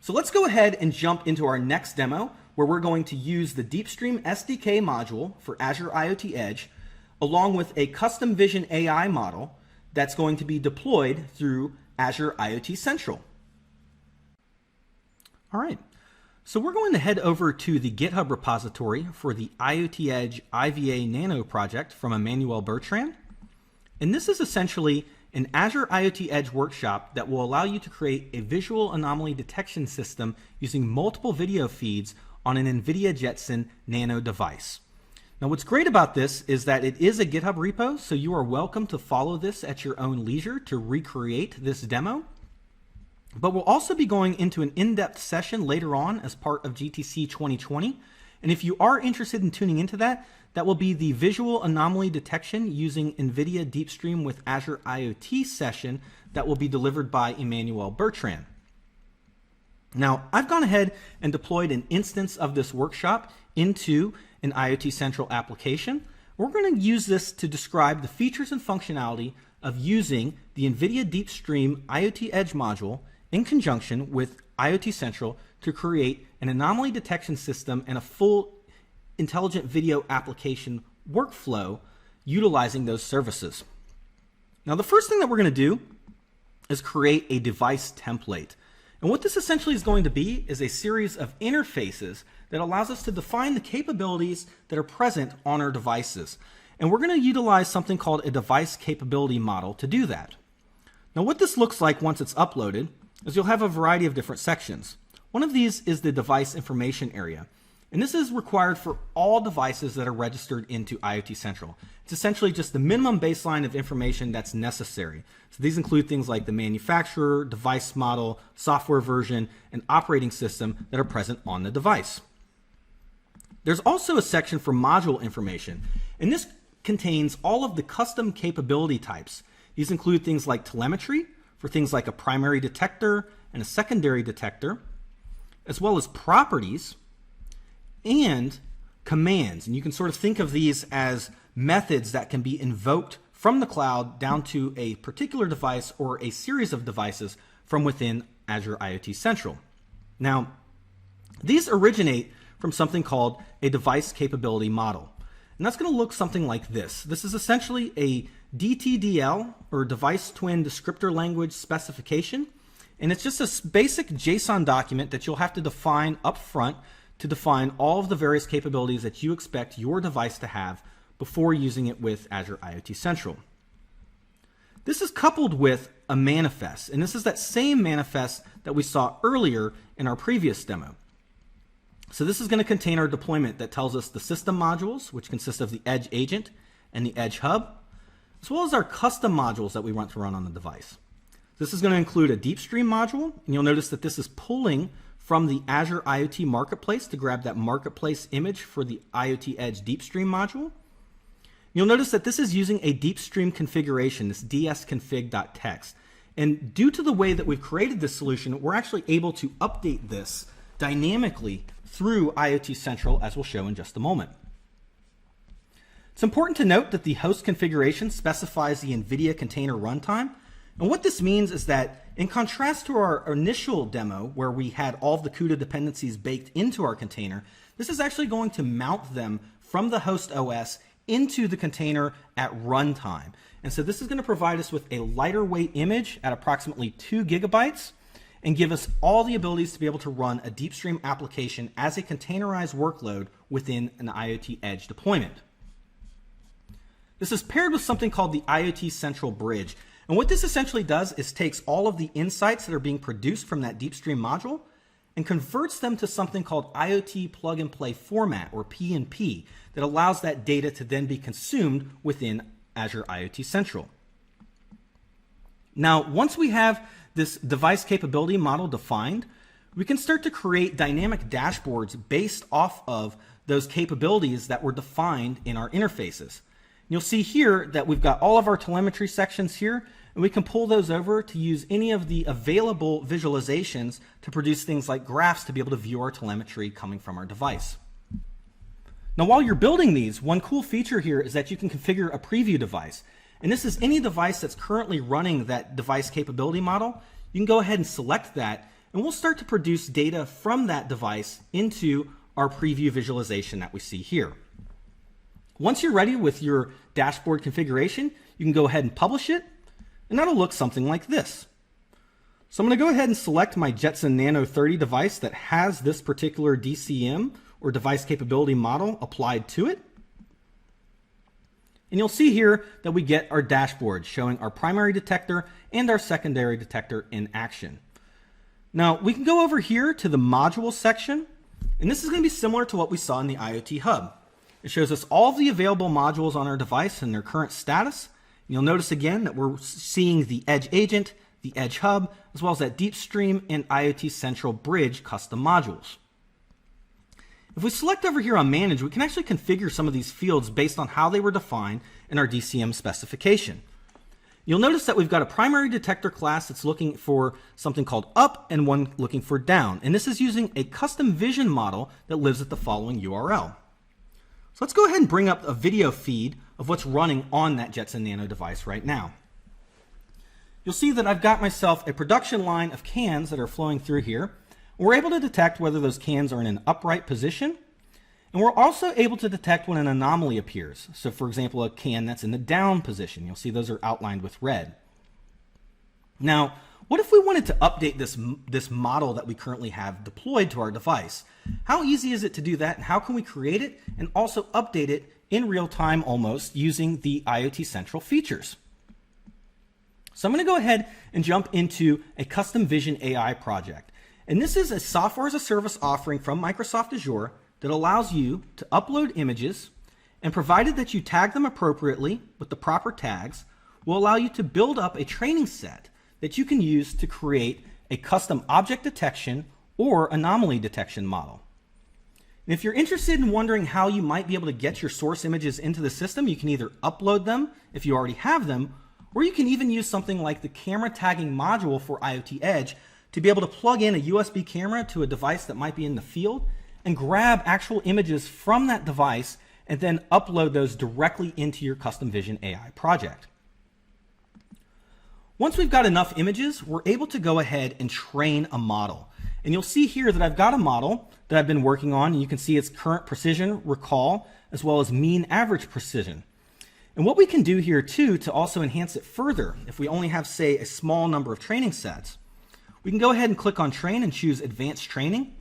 So let's go ahead and jump into our next demo where we're going to use the DeepStream SDK module for Azure IoT Edge along with a custom vision AI model that's going to be deployed through Azure IoT Central. All right, so we're going to head over to the GitHub repository for the IoT Edge IVA Nano project from Emmanuel Bertrand. And this is essentially an Azure IoT Edge workshop that will allow you to create a visual anomaly detection system using multiple video feeds on an NVIDIA Jetson Nano device. Now what's great about this is that it is a GitHub repo, so you are welcome to follow this at your own leisure to recreate this demo. But we'll also be going into an in-depth session later on as part of GTC 2020. And if you are interested in tuning into that, that will be the visual anomaly detection using NVIDIA DeepStream with Azure IoT session that will be delivered by Emmanuel Bertrand. Now, I've gone ahead and deployed an instance of this workshop into an IoT Central application. We're going to use this to describe the features and functionality of using the NVIDIA DeepStream IoT Edge module in conjunction with IoT Central to create an anomaly detection system and a full intelligent video application workflow utilizing those services. Now, the first thing that we're going to do is create a device template. And what this essentially is going to be is a series of interfaces that allows us to define the capabilities that are present on our devices. And we're going to utilize something called a device capability model to do that. Now, what this looks like once it's uploaded is you'll have a variety of different sections. One of these is the device information area. And this is required for all devices that are registered into IoT Central. It's essentially just the minimum baseline of information that's necessary. So these include things like the manufacturer, device model, software version, and operating system that are present on the device. There's also a section for module information, and this contains all of the custom capability types. These include things like telemetry for things like a primary detector and a secondary detector, as well as properties and commands. And you can sort of think of these as methods that can be invoked from the cloud down to a particular device or a series of devices from within Azure IoT Central. Now, these originate from something called a device capability model. And that's going to look something like this. This is essentially a DTDL, or device twin descriptor language specification. And it's just a basic JSON document that you'll have to define up front to define all of the various capabilities that you expect your device to have before using it with Azure IoT Central. This is coupled with a manifest, and this is that same manifest that we saw earlier in our previous demo. So this is going to contain our deployment that tells us the system modules, which consist of the Edge agent and the Edge hub, as well as our custom modules that we want to run on the device. This is going to include a DeepStream module, and you'll notice that this is pulling from the Azure IoT Marketplace to grab that marketplace image for the IoT Edge DeepStream module. You'll notice that this is using a DeepStream configuration, this dsconfig.txt. And due to the way that we've created this solution, we're actually able to update this dynamically through IoT Central, as we'll show in just a moment. It's important to note that the host configuration specifies the NVIDIA container runtime. And what this means is that in contrast to our initial demo where we had all of the CUDA dependencies baked into our container, this is actually going to mount them from the host OS into the container at runtime. And so this is going to provide us with a lighter weight image at approximately 2 gigabytes and give us all the abilities to be able to run a DeepStream application as a containerized workload within an IoT Edge deployment. This is paired with something called the IoT Central Bridge. And what this essentially does is takes all of the insights that are being produced from that DeepStream module and converts them to something called IoT plug and play format, or PNP, that allows that data to then be consumed within Azure IoT Central. Now, once we have this device capability model defined, we can start to create dynamic dashboards based off of those capabilities that were defined in our interfaces. You'll see here that we've got all of our telemetry sections here, and we can pull those over to use any of the available visualizations to produce things like graphs to be able to view our telemetry coming from our device. Now, while you're building these, one cool feature here is that you can configure a preview device. And this is any device that's currently running that device capability model. You can go ahead and select that. and we'll start to produce data from that device into our preview visualization that we see here. Once you're ready with your dashboard configuration, you can go ahead and publish it, and that'll look something like this. So I'm going to go ahead and select my Jetson Nano 30 device that has this particular DCM or device capability model applied to it. And you'll see here that we get our dashboard showing our primary detector and our secondary detector in action. Now we can go over here to the module section, and this is going to be similar to what we saw in the IoT Hub. It shows us all of the available modules on our device and their current status. And you'll notice again that we're seeing the Edge Agent, the Edge Hub, as well as that DeepStream and IoT Central Bridge custom modules. If we select over here on Manage, we can actually configure some of these fields based on how they were defined in our DCM specification. You'll notice that we've got a primary detector class that's looking for something called up and one looking for down. And this is using a custom vision model that lives at the following URL. So let's go ahead and bring up a video feed of what's running on that Jetson Nano device right now. You'll see that I've got myself a production line of cans that are flowing through here. We're able to detect whether those cans are in an upright position, and we're also able to detect when an anomaly appears. So for example, a can that's in the down position. You'll see those are outlined with red. Now, what if we wanted to update this model that we currently have deployed to our device? How easy is it to do that, and how can we create it and also update it in real time almost using the IoT Central features? So I'm going to go ahead and jump into a custom vision AI project. And this is a software as a service offering from Microsoft Azure that allows you to upload images, and provided that you tag them appropriately with the proper tags, will allow you to build up a training set that you can use to create a custom object detection or anomaly detection model. And if you're interested in wondering how you might be able to get your source images into the system, you can either upload them if you already have them, or you can even use something like the camera tagging module for IoT Edge to be able to plug in a USB camera to a device that might be in the field and grab actual images from that device and then upload those directly into your custom vision AI project. Once we've got enough images, we're able to go ahead and train a model. And you'll see here that I've got a model that I've been working on, and you can see its current precision, recall, as well as mean average precision. And what we can do here too to also enhance it further, if we only have, say, a small number of training sets, we can go ahead and click on Train and choose Advanced Training.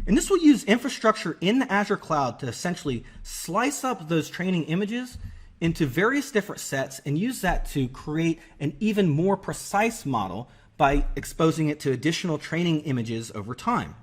And this will use infrastructure in the Azure cloud to essentially slice up those training images into various different sets and use that to create an even more precise model by exposing it to additional training images over time.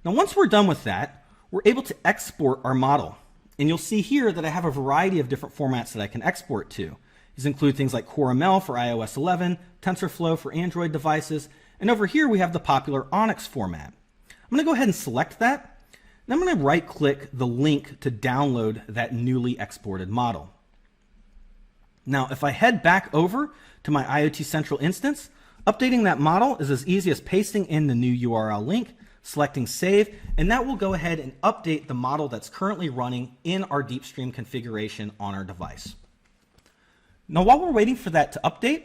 Now, once we're done with that, we're able to export our model. And you'll see here that I have a variety of different formats that I can export to. These include things like CoreML for iOS 11, TensorFlow for Android devices, and over here we have the popular Onyx format. I'm going to go ahead and select that, and I'm going to right-click the link to download that newly exported model. Now, if I head back over to my IoT Central instance, updating that model is as easy as pasting in the new URL link, selecting Save, and that will go ahead and update the model that's currently running in our DeepStream configuration on our device. Now, while we're waiting for that to update,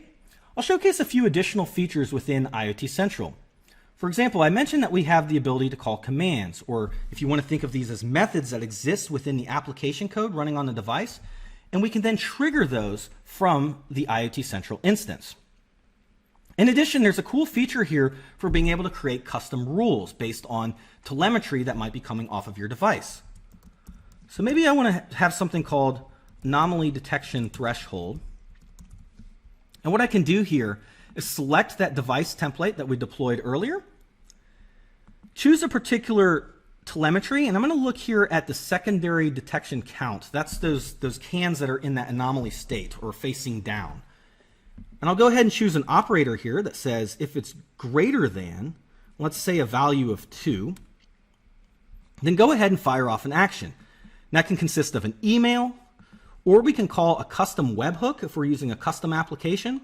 I'll showcase a few additional features within IoT Central. For example, I mentioned that we have the ability to call commands, or if you want to think of these as methods that exist within the application code running on the device, and we can then trigger those from the IoT Central instance. In addition, there's a cool feature here for being able to create custom rules based on telemetry that might be coming off of your device. So maybe I want to have something called anomaly detection threshold. And what I can do here is select that device template that we deployed earlier, choose a particular telemetry, and I'm going to look here at the secondary detection count. That's those cans that are in that anomaly state or facing down. And I'll go ahead and choose an operator here that says if it's greater than, let's say, a value of 2, then go ahead and fire off an action. And that can consist of an email, or we can call a custom webhook if we're using a custom application,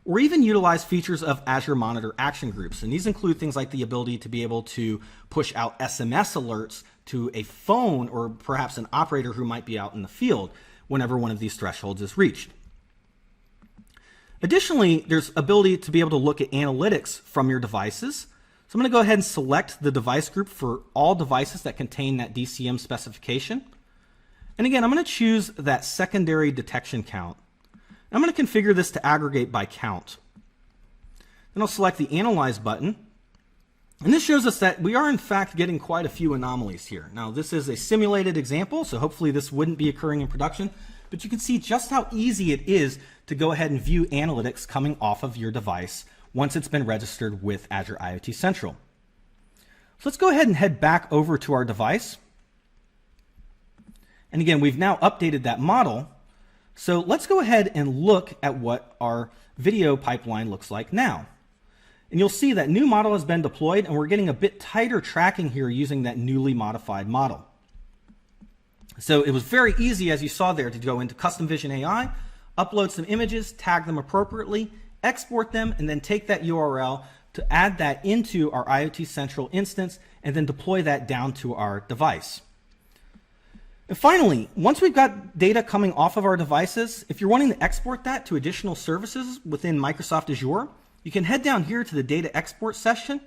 or even utilize features of Azure Monitor action groups. And these include things like the ability to be able to push out SMS alerts to a phone or perhaps an operator who might be out in the field whenever one of these thresholds is reached. Additionally, there's ability to be able to look at analytics from your devices. So I'm going to go ahead and select the device group for all devices that contain that DCM specification. And again, I'm going to choose that secondary detection count. I'm going to configure this to aggregate by count. Then I'll select the Analyze button. And this shows us that we are in fact getting quite a few anomalies here. Now this is a simulated example, so hopefully this wouldn't be occurring in production, but you can see just how easy it is to go ahead and view analytics coming off of your device once it's been registered with Azure IoT Central. So let's go ahead and head back over to our device. And again, we've now updated that model. So let's go ahead and look at what our video pipeline looks like now. And you'll see that new model has been deployed, and we're getting a bit tighter tracking here using that newly modified model. So it was very easy, as you saw there, to go into Custom Vision AI, upload some images, tag them appropriately, export them, and then take that URL to add that into our IoT Central instance, and then deploy that down to our device. And finally, once we've got data coming off of our devices, if you're wanting to export that to additional services within Microsoft Azure, you can head down here to the data export section,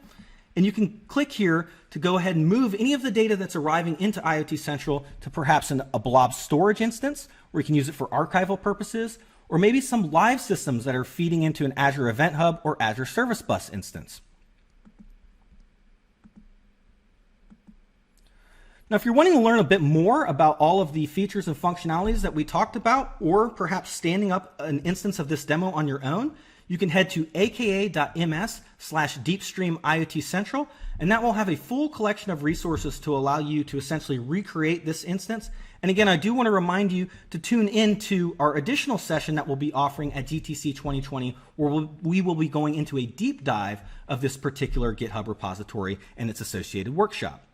and you can click here to go ahead and move any of the data that's arriving into IoT Central to perhaps a blob storage instance, where you can use it for archival purposes, or maybe some live systems that are feeding into an Azure Event Hub or Azure Service Bus instance. Now, if you're wanting to learn a bit more about all of the features and functionalities that we talked about, or perhaps standing up an instance of this demo on your own, you can head to aka.ms/DeepStream IoT Central, and that will have a full collection of resources to allow you to essentially recreate this instance. And again, I do want to remind you to tune in to our additional session that we'll be offering at GTC 2020, where we will be going into a deep dive of this particular GitHub repository and its associated workshop.